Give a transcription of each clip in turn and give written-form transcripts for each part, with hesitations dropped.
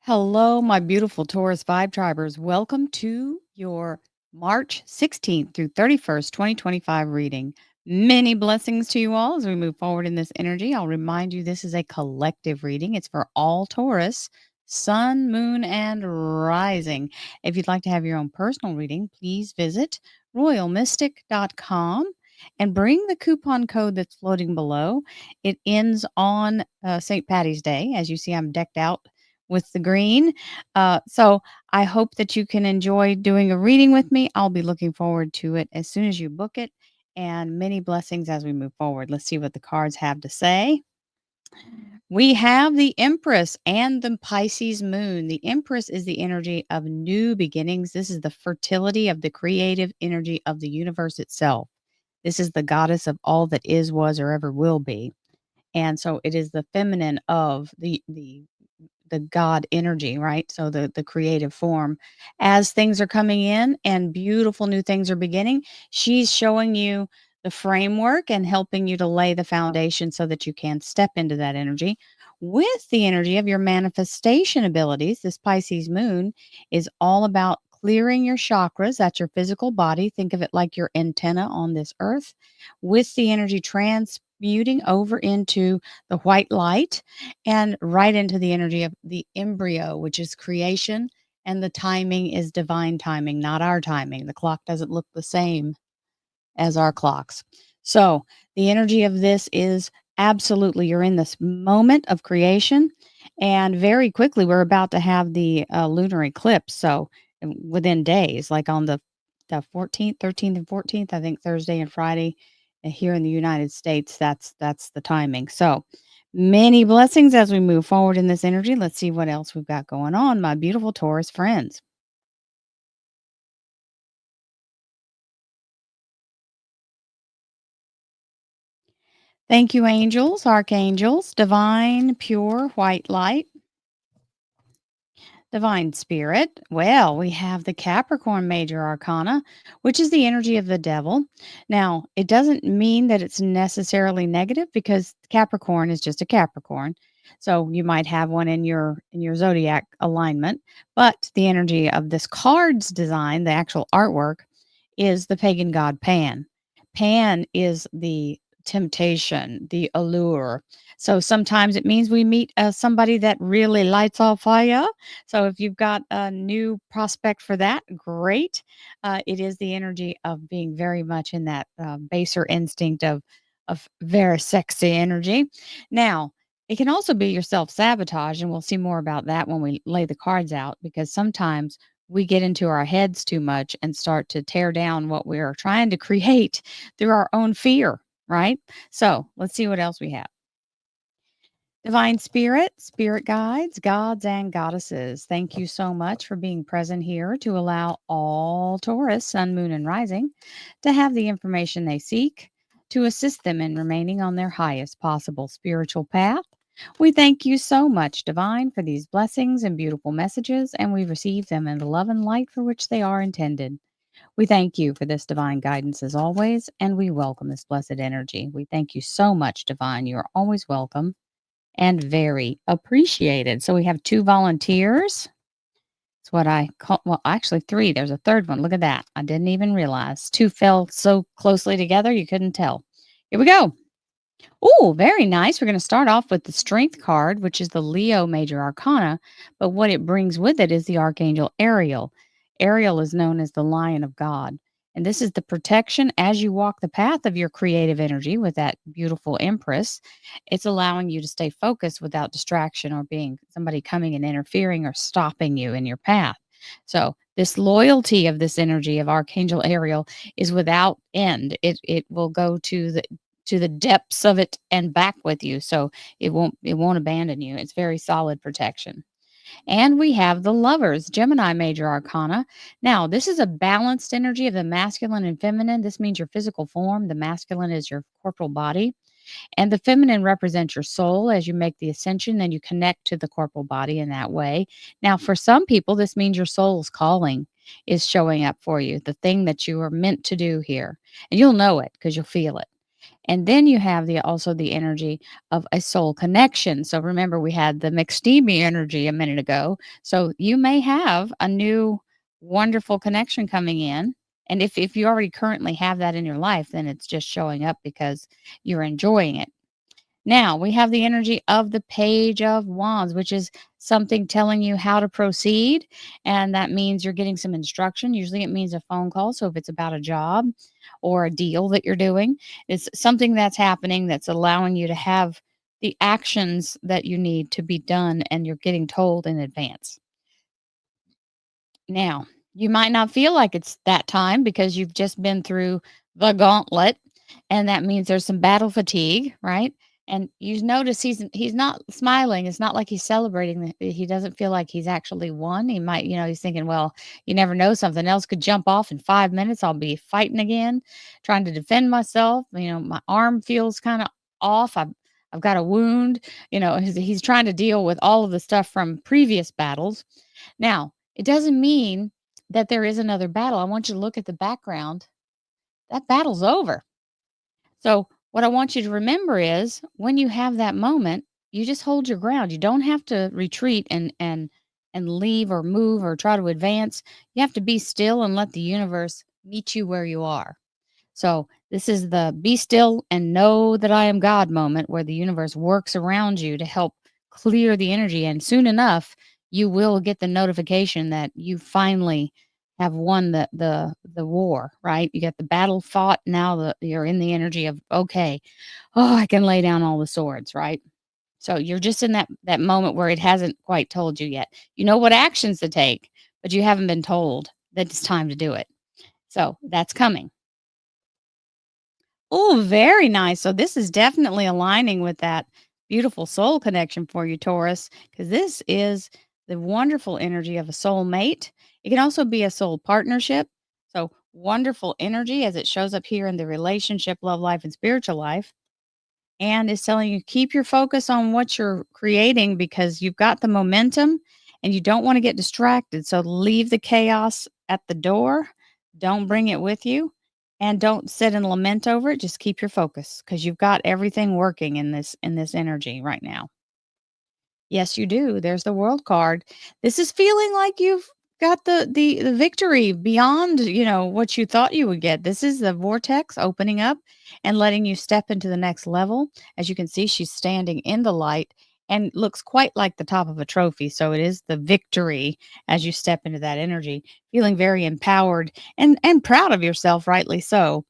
Hello, my beautiful Taurus Vibe Tribers. Welcome to your March 16th through 31st, 2025 reading. Many blessings to you all as we move forward in this energy. I'll remind you this is a collective reading, it's for all Taurus, Sun, Moon, and Rising. If you'd like to have your own personal reading, please visit royalmystic.com and bring the coupon code that's floating below. It ends on St. Patty's Day. As you see, I'm decked out with the green. So I hope that you can enjoy doing a reading with me. I'll be looking forward to it as soon as you book it. And many blessings as we move forward. Let's see what the cards have to say. We have the Empress and the Pisces moon. The Empress is the energy of new beginnings. This is the fertility of the creative energy of the universe itself. This is the goddess of all that is, was, or ever will be. And so it is the feminine of the God energy, right? So the creative form. As things are coming in and beautiful new things are beginning, she's showing you the framework and helping you to lay the foundation so that you can step into that energy. With the energy of your manifestation abilities, this Pisces moon is all about clearing your chakras. That's your physical body. Think of it like your antenna on this earth, with the energy transmuting over into the white light and right into the energy of the embryo, which is creation. And the timing is divine timing, not our timing. The clock doesn't look the same as our clocks. So the energy of this is absolutely, you're in this moment of creation. And very quickly, we're about to have the lunar eclipse. So within days, like on the 14th, 13th, and 14th, I think Thursday and Friday here in the United States, that's the timing. So many blessings as we move forward in this energy. Let's see what else we've got going on, my beautiful Taurus friends. Thank you, angels, archangels, divine, pure, white light, divine spirit. Well, we have the Capricorn major arcana, which is the energy of the devil. Now, it doesn't mean that it's necessarily negative because Capricorn is just a Capricorn. So you might have one in your zodiac alignment, but the energy of this card's design, the actual artwork, is the pagan god Pan. Pan is the temptation, the allure. So sometimes it means we meet somebody that really lights off fire. So if you've got a new prospect for that, great. It is the energy of being very much in that baser instinct of very sexy energy. Now, it can also be your self sabotage, and we'll see more about that when we lay the cards out, because sometimes we get into our heads too much and start to tear down what we're trying to create through our own fear, right? So let's see what else we have. Divine Spirit, Spirit Guides, Gods, and Goddesses, thank you so much for being present here to allow all Taurus, Sun, Moon, and Rising to have the information they seek to assist them in remaining on their highest possible spiritual path. We thank you so much, Divine, for these blessings and beautiful messages, and we receive them in the love and light for which they are intended. We thank you for this divine guidance as always, and we welcome this blessed energy. We thank you so much, Divine. You're always welcome and very appreciated. So we have two volunteers. It's what I call, well, actually three. There's a third one. Look at that. I didn't even realize. Two fell so closely together, you couldn't tell. Here we go. Oh, very nice. We're going to start off with the Strength card, which is the Leo Major Arcana. But what it brings with it is the Archangel Ariel. Ariel is known as the Lion of God. And this is the protection as you walk the path of your creative energy with that beautiful Empress. It's allowing you to stay focused without distraction or being somebody coming and interfering or stopping you in your path. So, this loyalty of this energy of Archangel Ariel is without end. It will go to the depths of it and back with you. So it won't abandon you. It's very solid protection. And we have the Lovers, Gemini Major Arcana. Now, this is a balanced energy of the masculine and feminine. This means your physical form. The masculine is your corporal body, and the feminine represents your soul. As you make the ascension, then you connect to the corporal body in that way. Now, for some people, this means your soul's calling is showing up for you, the thing that you are meant to do here. And you'll know it because you'll feel it. And then you have also the energy of a soul connection. So remember, we had the McSteamy energy a minute ago. So you may have a new wonderful connection coming in. And if you already currently have that in your life, then it's just showing up because you're enjoying it. Now we have the energy of the Page of Wands, which is something telling you how to proceed. And that means you're getting some instruction. Usually it means a phone call. So if it's about a job or a deal that you're doing, it's something that's happening that's allowing you to have the actions that you need to be done and you're getting told in advance. Now, you might not feel like it's that time because you've just been through the gauntlet, and that means there's some battle fatigue, right? And you notice he's not smiling. It's not like he's celebrating. He doesn't feel like he's actually won. He might, he's thinking, well, you never know, something else could jump off in 5 minutes. I'll be fighting again, trying to defend myself. My arm feels kind of off. I've got a wound. He's trying to deal with all of the stuff from previous battles. Now, it doesn't mean that there is another battle. I want you to look at the background. That battle's over. So, what I want you to remember is when you have that moment, you just hold your ground. You don't have to retreat and leave or move or try to advance. You have to be still and let the universe meet you where you are. So, this is the be still and know that I am God moment where the universe works around you to help clear the energy. And soon enough, you will get the notification that you finally have won the war, right? You got the battle fought. Now you're in the energy of, okay, oh, I can lay down all the swords, right? So you're just in that moment where it hasn't quite told you yet. You know what actions to take, but you haven't been told that it's time to do it. So that's coming. Oh, very nice. So this is definitely aligning with that beautiful soul connection for you, Taurus, because this is the wonderful energy of a soul mate. It can also be a soul partnership. So wonderful energy as it shows up here in the relationship, love life, and spiritual life. And it's telling you keep your focus on what you're creating because you've got the momentum and you don't want to get distracted. So leave the chaos at the door. Don't bring it with you and don't sit and lament over it. Just keep your focus because you've got everything working in this energy right now. Yes, you do. There's the world card. This is feeling like you've got the victory beyond, what you thought you would get. This is the vortex opening up and letting you step into the next level. As you can see, she's standing in the light and looks quite like the top of a trophy. So it is the victory as you step into that energy, feeling very empowered and proud of yourself, rightly so.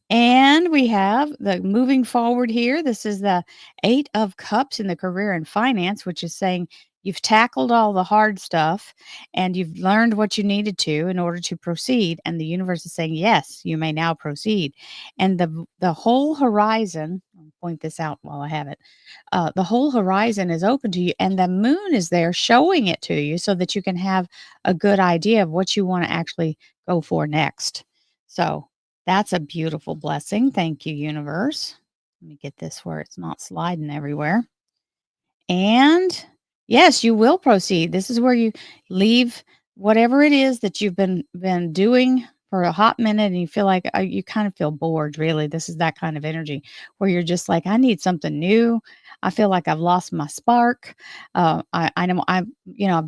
And we have the moving forward here. This is the 8 of Cups in the career and finance, which is saying you've tackled all the hard stuff and you've learned what you needed to in order to proceed. And the universe is saying, yes, you may now proceed. And the whole horizon, I'll point this out while I have it. The whole horizon is open to you, and the moon is there showing it to you so that you can have a good idea of what you want to actually go for next. So that's a beautiful blessing. Thank you, universe. Let me get this where it's not sliding everywhere. And yes, you will proceed. This is where you leave whatever it is that you've been doing for a hot minute and you feel like you kind of feel bored, really. This is that kind of energy where you're just like, I need something new. I feel like I've lost my spark. I know I've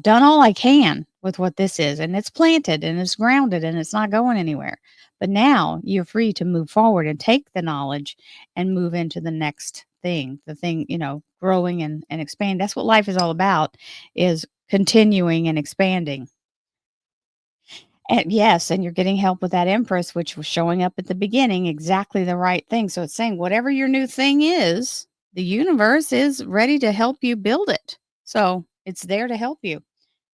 done all I can with what this is, and it's planted and it's grounded and it's not going anywhere. But now you're free to move forward and take the knowledge and move into the next thing, the thing, growing and expand. That's what life is all about, is continuing and expanding. And yes, and you're getting help with that Empress, which was showing up at the beginning, exactly the right thing. So it's saying whatever your new thing is, the universe is ready to help you build it. So it's there to help you.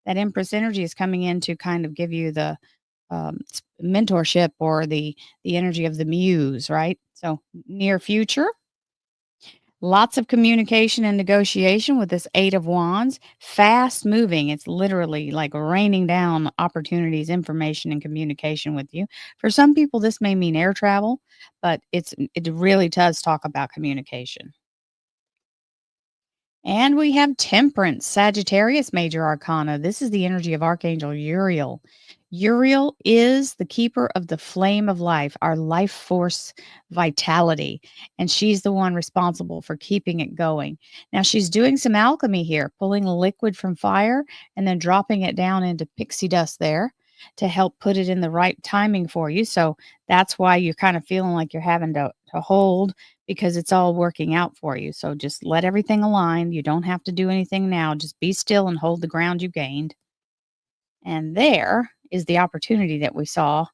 That Empress energy is coming in to kind of give you the mentorship or the energy of the muse, right? So near future, lots of communication and negotiation with this 8 of Wands. Fast moving. It's literally like raining down opportunities, information, and communication with you. For some people, this may mean air travel, but it really does talk about communication. And we have Temperance, Sagittarius major arcana. This is the energy of Archangel Uriel. Uriel is the keeper of the flame of life, our life force vitality, and she's the one responsible for keeping it going. Now, she's doing some alchemy here, pulling liquid from fire and then dropping it down into pixie dust there to help put it in the right timing for you. So that's why you're kind of feeling like you're having to hold because it's all working out for you. So just let everything align. You don't have to do anything now. Just be still and hold the ground you gained. And there is the opportunity that we saw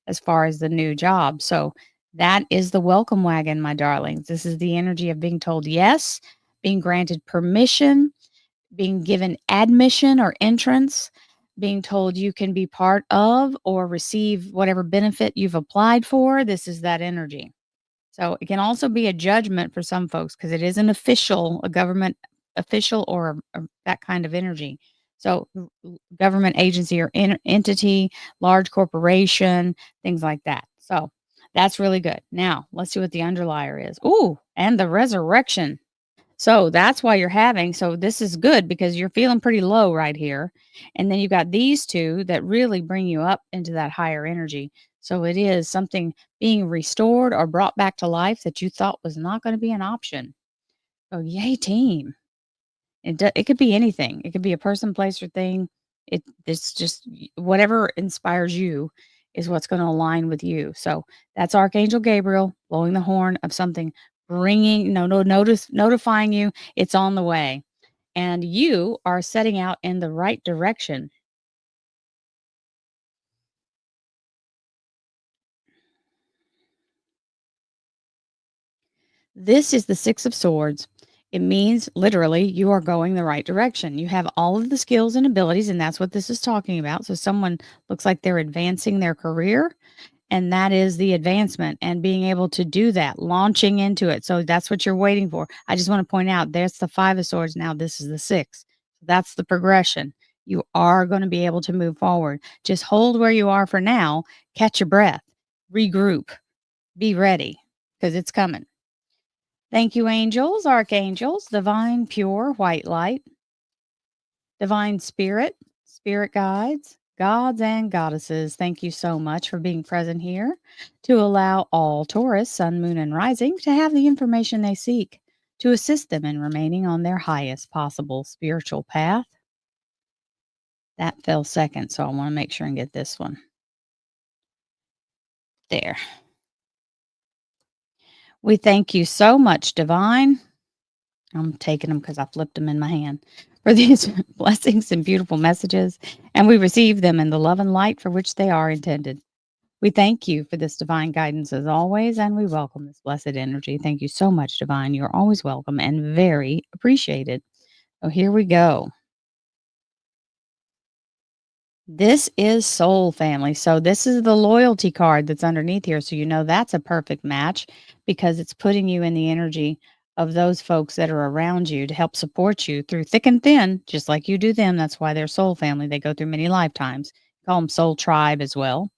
as far as the new job. So that is the welcome wagon, my darlings. This is the energy of being told yes, being granted permission, being given admission or entrance, being told you can be part of or receive whatever benefit you've applied for. This is that energy. So it can also be a judgment for some folks because it is an official, a government official or that kind of energy. So government agency or entity, large corporation, things like that. So that's really good. Now let's see what the underlier is. Ooh, and the resurrection. So that's why you're having so this is good because you're feeling pretty low right here. And then you've got these two that really bring you up into that higher energy. So it is something being restored or brought back to life that you thought was not going to be an option. So yay team. It could be anything. It could be a person, place, or thing. It's just whatever inspires you is what's going to align with you. So that's Archangel Gabriel blowing the horn of something, bringing no notice notifying you it's on the way, and you are setting out in the right direction. This is the 6 of Swords. It means literally you are going the right direction. You have all of the skills and abilities, and that's what this is talking about. So someone looks like they're advancing their career, and that is the advancement and being able to do that, launching into it. So that's what you're waiting for. I just want to point out there's the 5 of Swords. Now this is the 6. That's the progression. You are going to be able to move forward. Just hold where you are for now, catch your breath, regroup, be ready because it's coming. Thank you, angels, archangels, divine, pure, white light, divine spirit, spirit guides, gods and goddesses. Thank you so much for being present here to allow all Taurus, sun, moon, and rising to have the information they seek to assist them in remaining on their highest possible spiritual path. That fell second, so I want to make sure and get this one. There. We thank you so much, divine. I'm taking them because I flipped them in my hand for these blessings and beautiful messages, and we receive them in the love and light for which they are intended. We thank you for this divine guidance as always, and we welcome this blessed energy. Thank you so much, divine. You're always welcome and very appreciated. So here we go. This is Soul Family. So this is the loyalty card that's underneath here. So you know that's a perfect match because it's putting you in the energy of those folks that are around you to help support you through thick and thin, just like you do them. That's why they're Soul Family. They go through many lifetimes. Call them Soul Tribe as well.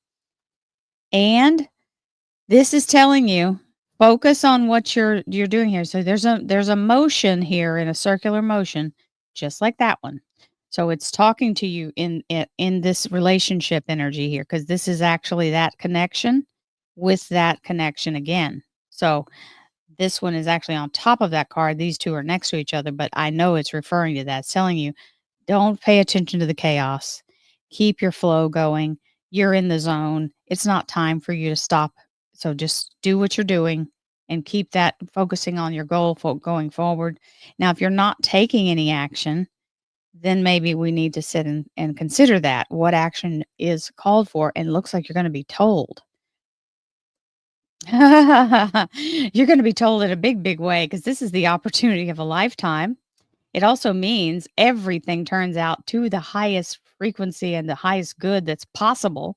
And this is telling you focus on what you're doing here. So there's a motion here in a circular motion, just like that one. So it's talking to you in this relationship energy here because this is actually that connection with that connection again. So this one is actually on top of that card. These two are next to each other, but I know it's referring to that. It's telling you don't pay attention to the chaos. Keep your flow going. You're in the zone. It's not time for you to stop. So just do what you're doing and keep that focusing on your goal for going forward. Now, if you're not taking any action, then maybe we need to sit and consider that what action is called for and looks like you're going to be told. You're going to be told in a big, big way because this is the opportunity of a lifetime. It also means everything turns out to the highest frequency and the highest good that's possible.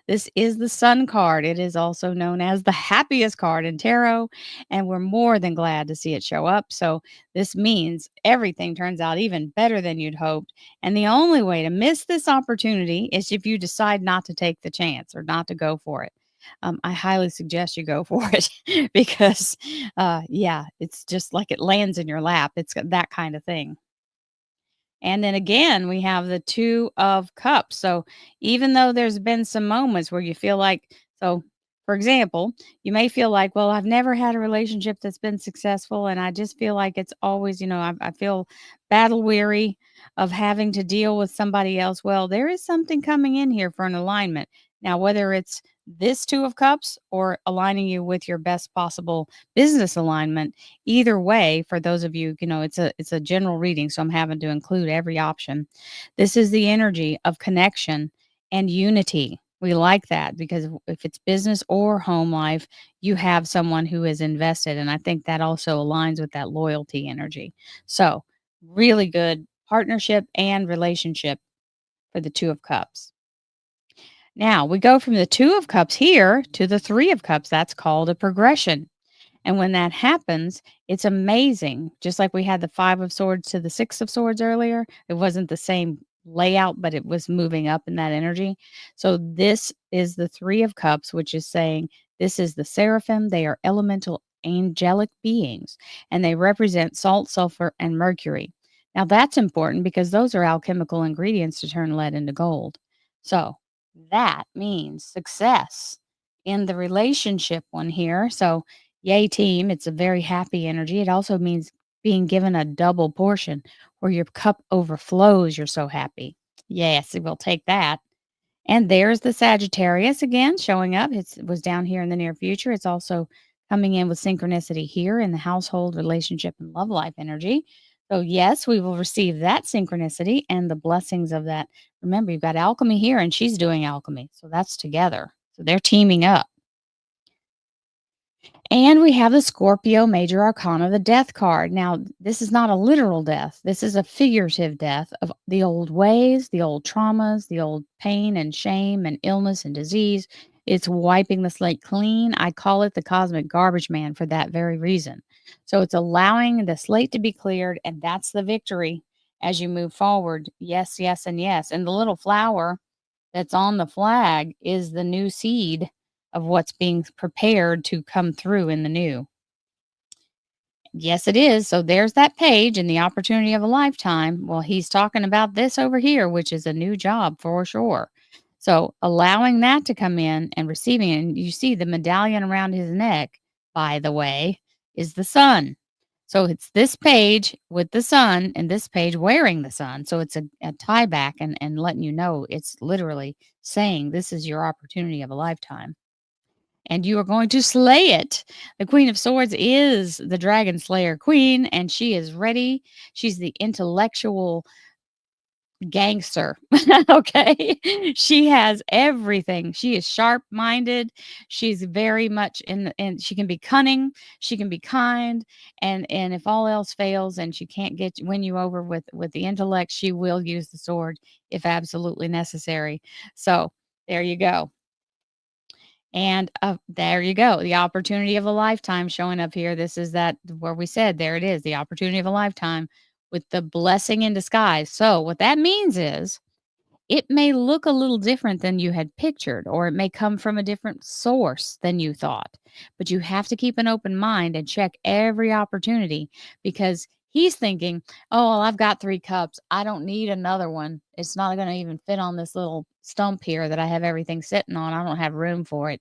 This is the Sun card. It is also known as the happiest card in tarot, and we're more than glad to see it show up. So, this means everything turns out even better than you'd hoped. And the only way to miss this opportunity is if you decide not to take the chance or not to go for it. I highly suggest you go for it because, yeah, it's just like it lands in your lap. It's that kind of thing. And then again, we have the 2 of cups. So even though there's been some moments where you feel like, so for example, you may feel like, well, I've never had a relationship that's been successful. And I just feel like it's always, I feel battle weary of having to deal with somebody else. Well, there is something coming in here for an alignment. Now, whether it's this 2 of cups or aligning you with your best possible business alignment, either way, for those of you, it's a general reading, so I'm having to include every option. This is the energy of connection and unity. We like that because if it's business or home life, you have someone who is invested. And I think that also aligns with that loyalty energy. So, really good partnership and relationship for the 2 of cups. Now we go from the 2 of cups here to the 3 of cups. That's called a progression. And when that happens, it's amazing. Just like we had the 5 of swords to the 6 of swords earlier, it wasn't the same layout, but it was moving up in that energy. So this is the 3 of cups, which is saying this is the seraphim. They are elemental angelic beings, and they represent salt, sulfur, and mercury. Now that's important because those are alchemical ingredients to turn lead into gold. So that means success in the relationship one here. So yay, team. It's a very happy energy. It also means being given a double portion where your cup overflows. You're so happy. Yes, we'll take that. And there's the Sagittarius again showing up. It was down here in the near future. It's also coming in with synchronicity here in the household, relationship, and love life energy. So, yes, we will receive that synchronicity and the blessings of that. Remember, you've got alchemy here, and she's doing alchemy. So, that's together. So, they're teaming up. And we have the Scorpio Major Arcana, the death card. Now, this is not a literal death. This is a figurative death of the old ways, the old traumas, the old pain and shame and illness and disease. It's wiping the slate clean. I call it the cosmic garbage man for that very reason. So it's allowing the slate to be cleared, and that's the victory as you move forward. Yes, yes, and yes. And the little flower that's on the flag is the new seed of what's being prepared to come through in the new. Yes, it is. So there's that page and the opportunity of a lifetime. Well, he's talking about this over here, which is a new job for sure. So allowing that to come in and receiving it, and you see the medallion around his neck, by the way, is the sun. So it's this page with the sun and this page wearing the sun. So it's a tie back and letting you know it's literally saying this is your opportunity of a lifetime and you are going to slay it. The Queen of Swords is the Dragon Slayer Queen, and she is ready. She's the intellectual gangster. Okay. She has everything. She is sharp minded. She's very much and she can be cunning. She can be kind. And if all else fails and she can't win you over with the intellect, she will use the sword if absolutely necessary. So there you go. And, there you go, the opportunity of a lifetime showing up here. This is that where we said, there it is, the opportunity of a lifetime with the blessing in disguise. So what that means is it may look a little different than you had pictured, or it may come from a different source than you thought. But you have to keep an open mind and check every opportunity because he's thinking, oh, well, I've got 3 cups. I don't need another one. It's not going to even fit on this little stump here that I have everything sitting on. I don't have room for it.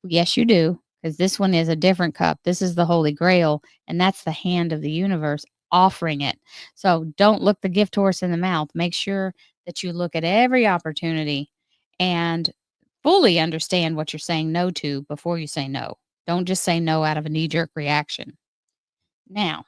Yes, you do, because this one is a different cup. This is the Holy Grail, and that's the hand of the universe offering it. So don't look the gift horse in the mouth. Make sure that you look at every opportunity and fully understand what you're saying no to before you say no. Don't just say no out of a knee jerk reaction. Now,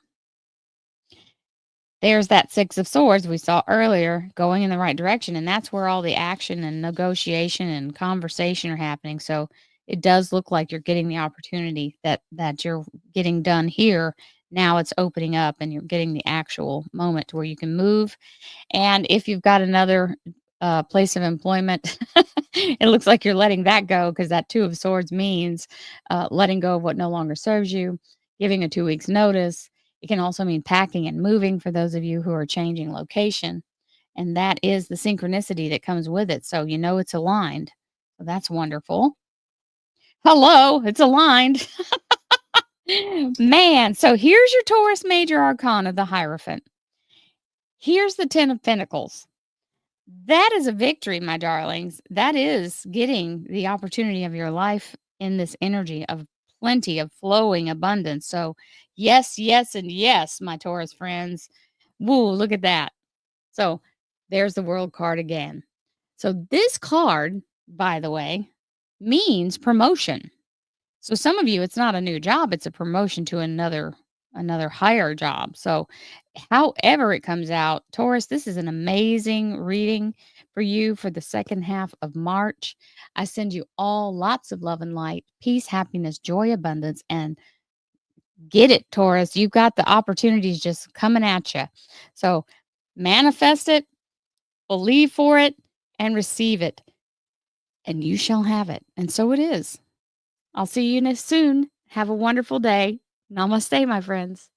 there's that 6 of swords we saw earlier going in the right direction. And that's where all the action and negotiation and conversation are happening. So it does look like you're getting the opportunity that you're getting done here. Now it's opening up and you're getting the actual moment where you can move. And if you've got another place of employment, it looks like you're letting that go because that 2 of swords means letting go of what no longer serves you, giving a 2 weeks notice. It can also mean packing and moving for those of you who are changing location. And that is the synchronicity that comes with it. So you know it's aligned. So that's wonderful. Hello, it's aligned. Man, so here's your Taurus Major Arcana, the Hierophant. Here's the 10 of Pentacles. That is a victory, my darlings. That is getting the opportunity of your life in this energy of plenty of flowing abundance. So, yes, yes, and yes, my Taurus friends. Woo, look at that. So, there's the world card again. So, this card, by the way, means promotion. So some of you, it's not a new job, it's a promotion to another higher job. So however it comes out, Taurus, this is an amazing reading for you for the second half of March. I send you all lots of love and light, peace, happiness, joy, abundance, and get it, Taurus. You've got the opportunities just coming at you. So manifest it, believe for it, and receive it, and you shall have it. And so it is. I'll see you soon. Have a wonderful day. Namaste, my friends.